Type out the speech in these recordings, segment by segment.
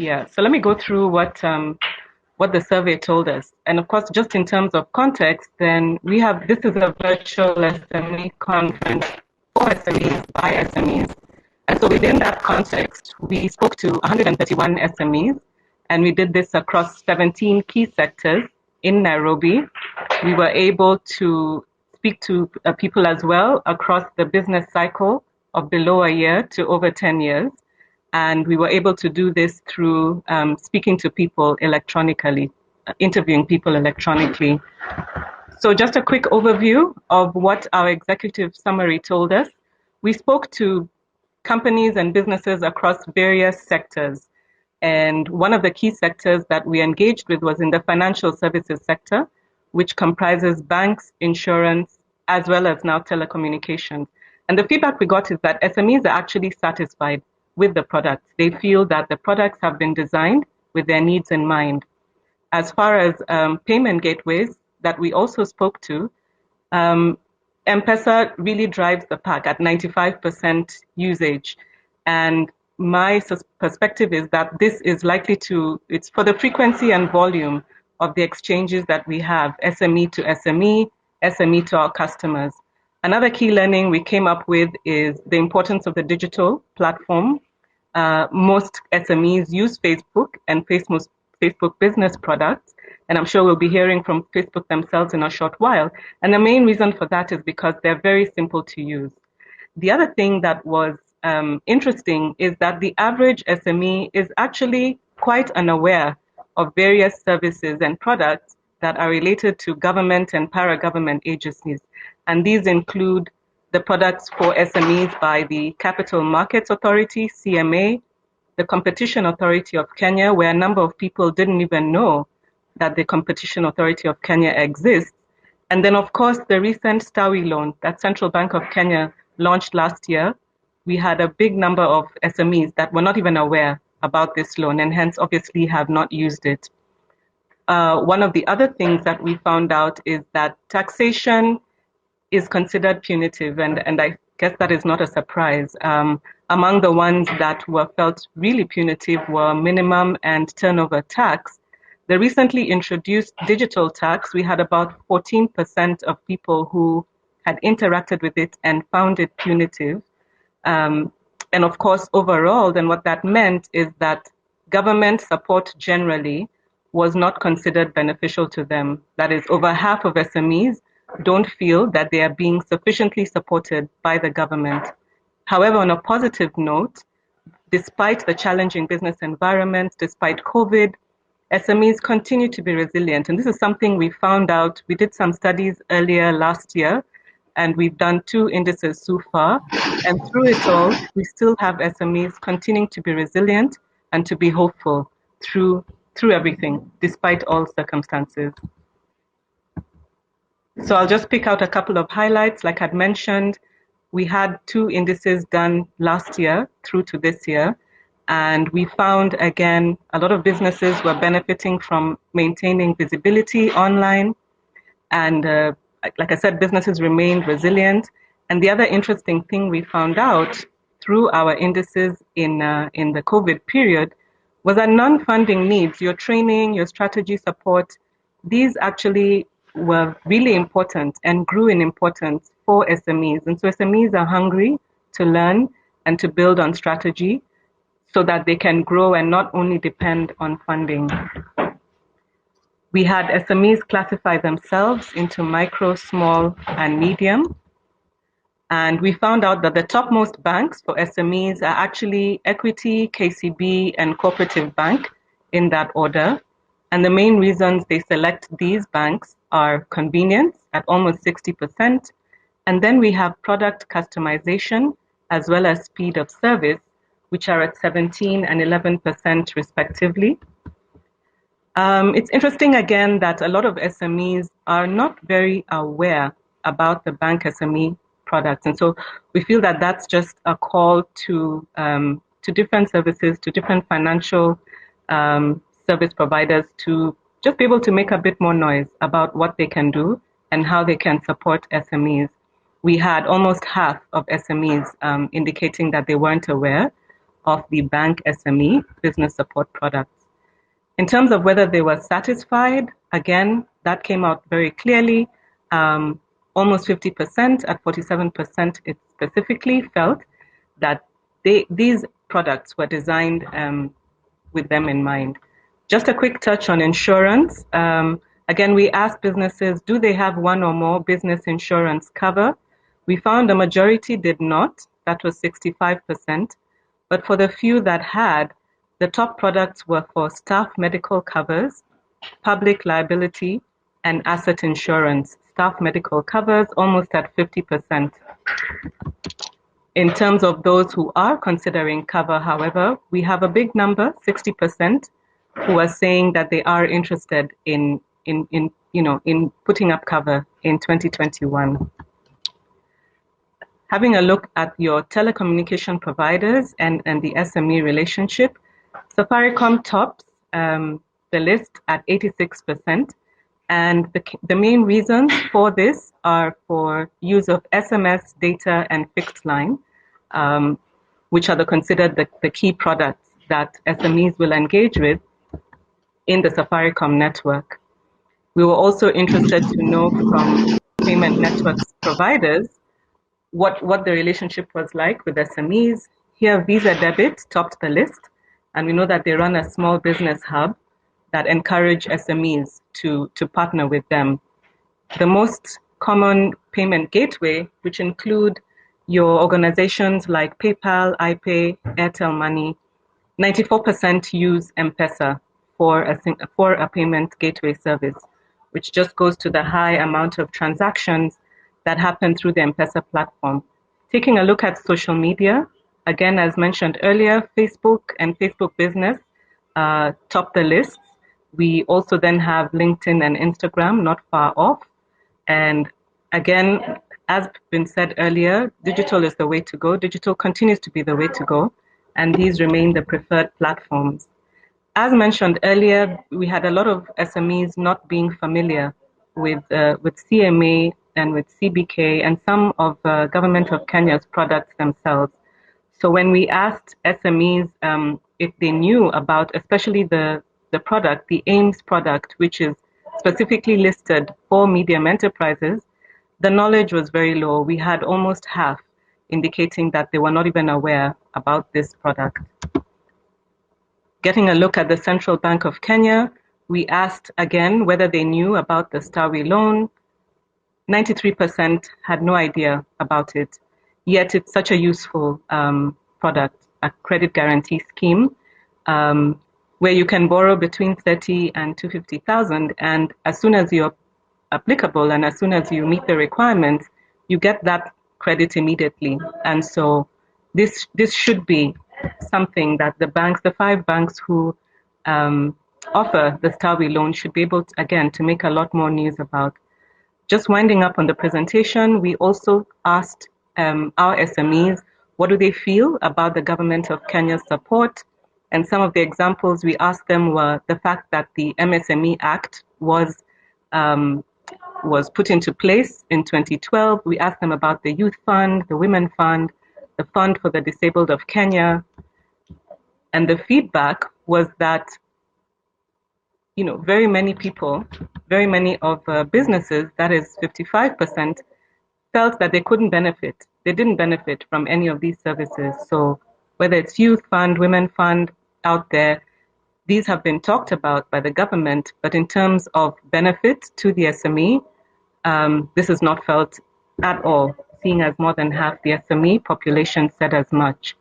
Yeah, so let me go through what the survey told us. And of course, just in terms of context, then we have this is a virtual SME conference for SMEs by SMEs. And so within that context, we spoke to 131 SMEs, and we did this across 17 key sectors in Nairobi. We were able to speak to people as well across the business cycle of below a year to over 10 years. And we were able to do this through speaking to people electronically, interviewing people electronically. So just a quick overview of what our executive summary told us. We spoke to companies and businesses across various sectors. And one of the key sectors that we engaged with was in the financial services sector, which comprises banks, insurance, as well as now telecommunications. And the feedback we got is that SMEs are actually satisfied with the products. They feel that the products have been designed with their needs in mind. As far as payment gateways that we also spoke to, M-Pesa really drives the pack at 95% usage. And my perspective is that this is likely it's for the frequency and volume of the exchanges that we have, SME to SME, SME to our customers. Another key learning we came up with is the importance of the digital platform. Most SMEs use Facebook and Facebook business products, and I'm sure we'll be hearing from Facebook themselves in a short while. And the main reason for that is because they're very simple to use. The other thing that was interesting is that the average SME is actually quite unaware of various services and products that are related to government and para-government agencies. And these include the products for SMEs by the Capital Markets Authority, CMA, the Competition Authority of Kenya, where a number of people didn't even know that the Competition Authority of Kenya exists. And then, of course, the recent Stawi loan that Central Bank of Kenya launched last year. We had a big number of SMEs that were not even aware about this loan and hence obviously have not used it. One of the other things that we found out is that taxation is considered punitive, and I guess that is not a surprise. Among the ones that were felt really punitive were minimum and turnover tax. The recently introduced digital tax, we had about 14% of people who had interacted with it and found it punitive. And of course, overall, then what that meant is that government support generally was not considered beneficial to them. That is, over half of SMEs don't feel that they are being sufficiently supported by the government. However, on a positive note, despite the challenging business environment, despite COVID, SMEs continue to be resilient. And this is something we found out. We did some studies earlier last year, and we've done 2 indices so far. And through it all, we still have SMEs continuing to be resilient and to be hopeful through everything, despite all circumstances. So I'll just pick out a couple of highlights. Like I'd mentioned, we had 2 indices done last year through to this year. And we found, again, a lot of businesses were benefiting from maintaining visibility online. And like I said, businesses remained resilient. And the other interesting thing we found out through our indices in the COVID period was that non-funding needs, your training, your strategy support, these actually were really important and grew in importance for SMEs. And so SMEs are hungry to learn and to build on strategy so that they can grow and not only depend on funding. We had SMEs classify themselves into micro, small, and medium. And we found out that the topmost banks for SMEs are actually Equity, KCB, and Cooperative Bank in that order. And the main reasons they select these banks are convenience at almost 60%. And then we have product customization as well as speed of service, which are at 17 and 11% respectively. It's interesting again that a lot of SMEs are not very aware about the bank SME products. And so we feel that that's just a call to different services, to different financial service providers to just be able to make a bit more noise about what they can do and how they can support SMEs. We had almost half of SMEs indicating that they weren't aware of the bank SME business support products. In terms of whether they were satisfied, again, that came out very clearly. Almost 50%, at 47%, it specifically felt that these products were designed with them in mind. Just a quick touch on insurance. Again, we asked businesses, do they have one or more business insurance cover? We found a majority did not. That was 65%. But for the few that had, the top products were for staff medical covers, public liability, and asset insurance. Staff medical covers almost at 50%. In terms of those who are considering cover, however, we have a big number, 60%, who are saying that they are interested in putting up cover in 2021. Having a look at your telecommunication providers and the SME relationship, Safaricom tops the list at 86%. And the main reasons for this are for use of SMS, data, and fixed line, which are considered the key products that SMEs will engage with in the Safaricom network. We were also interested to know from payment networks providers what the relationship was like with SMEs. Here, Visa Debit topped the list, and we know that they run a small business hub that encourage SMEs to partner with them. The most common payment gateway, which include your organizations like PayPal, iPay, Airtel Money, 94% use M-Pesa for a payment gateway service, which just goes to the high amount of transactions that happen through the M-Pesa platform. Taking a look at social media, again, as mentioned earlier, Facebook and Facebook Business top the list. We also then have LinkedIn and Instagram not far off. And again, as been said earlier, digital is the way to go. Digital continues to be the way to go, and these remain the preferred platforms. As mentioned earlier, we had a lot of SMEs not being familiar with CMA and with CBK and some of Government of Kenya's products themselves. So when we asked SMEs if they knew about, especially the product, the AIMS product, which is specifically listed for medium enterprises, the knowledge was very low. We had almost half indicating that they were not even aware about this product. Getting a look at the Central Bank of Kenya, we asked again whether they knew about the Stawi loan. 93% had no idea about it, yet it's such a useful product, a credit guarantee scheme, where you can borrow between 30 and 250,000, and as soon as you're applicable and as soon as you meet the requirements, you get that credit immediately. And so this should be something that the banks, the 5 banks who offer the Stawi loan, should be able to, again, to make a lot more news about. Just winding up on the presentation, we also asked our SMEs, what do they feel about the Government of Kenya's support? And some of the examples we asked them were the fact that the MSME Act was put into place in 2012. We asked them about the Youth Fund, the Women Fund, the Fund for the Disabled of Kenya. And the feedback was that, very many people, very many of businesses, that is 55%, felt that they couldn't benefit. They didn't benefit from any of these services. So whether it's Youth Fund, Women Fund out there, these have been talked about by the government, but in terms of benefit to the SME, this is not felt at all, seeing as more than half the SME population said as much.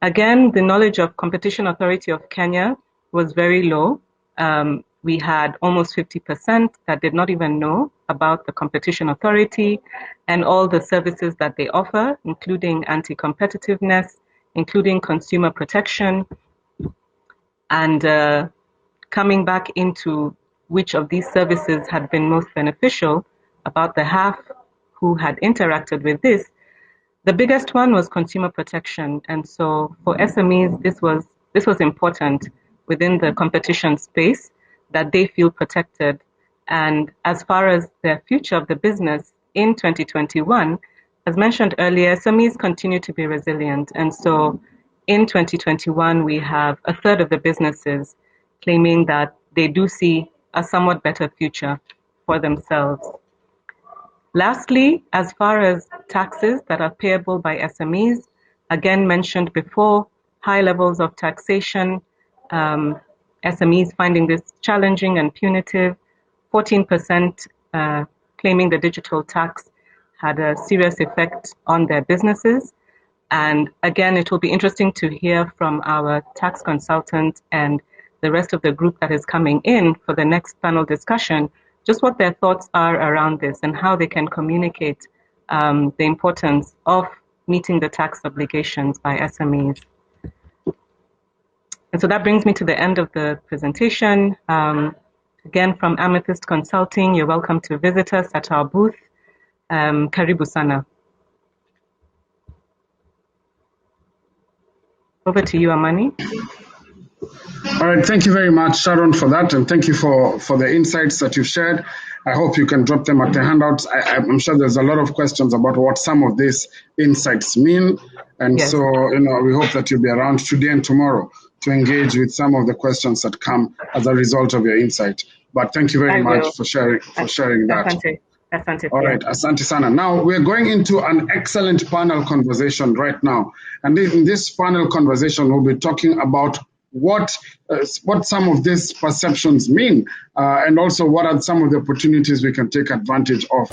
Again, the knowledge of Competition Authority of Kenya was very low. We had almost 50% that did not even know about the Competition Authority and all the services that they offer, including anti-competitiveness, including consumer protection, and coming back into which of these services had been most beneficial, about the half who had interacted with this. The biggest one was consumer protection, and so for SMEs, this was important within the competition space, that they feel protected. And as far as the future of the business in 2021, as mentioned earlier, SMEs continue to be resilient, and so in 2021, we have a third of the businesses claiming that they do see a somewhat better future for themselves. Lastly, as far as taxes that are payable by SMEs, again mentioned before, high levels of taxation, SMEs finding this challenging and punitive, 14% claiming the digital tax had a serious effect on their businesses. And again, it will be interesting to hear from our tax consultant and the rest of the group that is coming in for the next panel discussion, just what their thoughts are around this and how they can communicate the importance of meeting the tax obligations by SMEs. And so that brings me to the end of the presentation. Again, from Amethyst Consulting, you're welcome to visit us at our booth. Karibu sana. Over to you, Amani. All right, thank you very much, Sharon, for that, and thank you for the insights that you've shared. I hope you can drop them at the handouts. I'm sure there's a lot of questions about what some of these insights mean, and Yes. so we hope that you'll be around today and tomorrow to engage with some of the questions that come as a result of your insight. But thank you very much for sharing that. Asante. Asante. All right, Asante Sana. Now we're going into an excellent panel conversation right now, and in this panel conversation, we'll be talking about what some of these perceptions mean, and also what are some of the opportunities we can take advantage of.